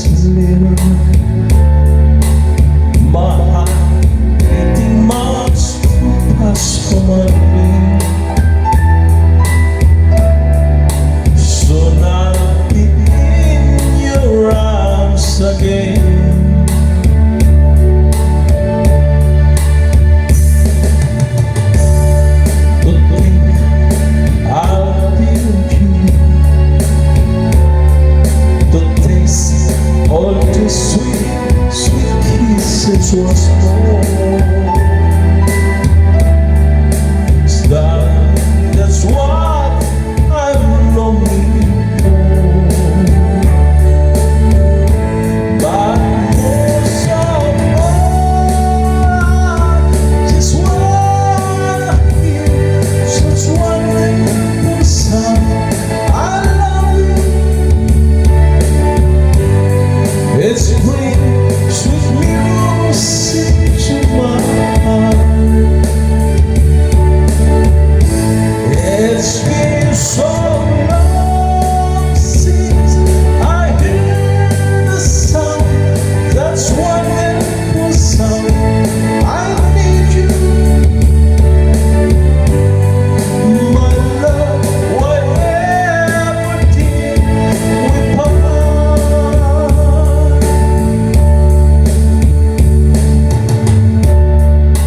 is little. My heart beating much too fast for my brain. So now be in your arms again. All the sweet, sweet kisses was more. That's what I'm longing for. But most of all, just wanna hear such wonderful sound. I love you. It's bring sweet music to my heart. It's been so long since I heard the sound. That's wonderful sound. I need you, my love. Whatever did we part?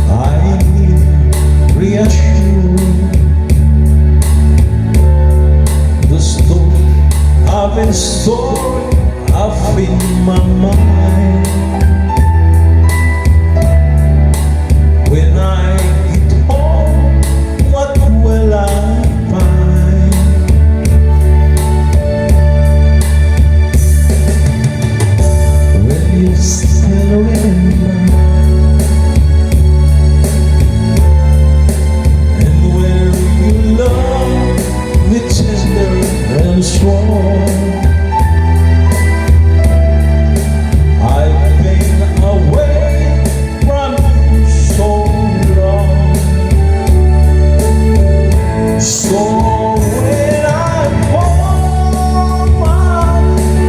I need reassurance. The story I've been stored up in my mind. When I get home, what will I find? Will you still remember? And will you love me tender and strong? I've been away from you so long. So when I'm home, I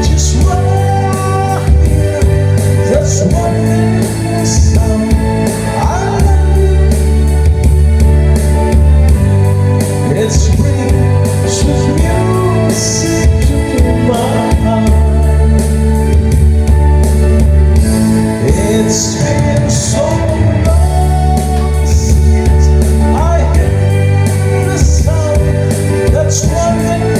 just wanna hear that's wonderful sound. I love you. It's bringing sweet music to my heart. It's been so long since I heard the sound. That's wonderful.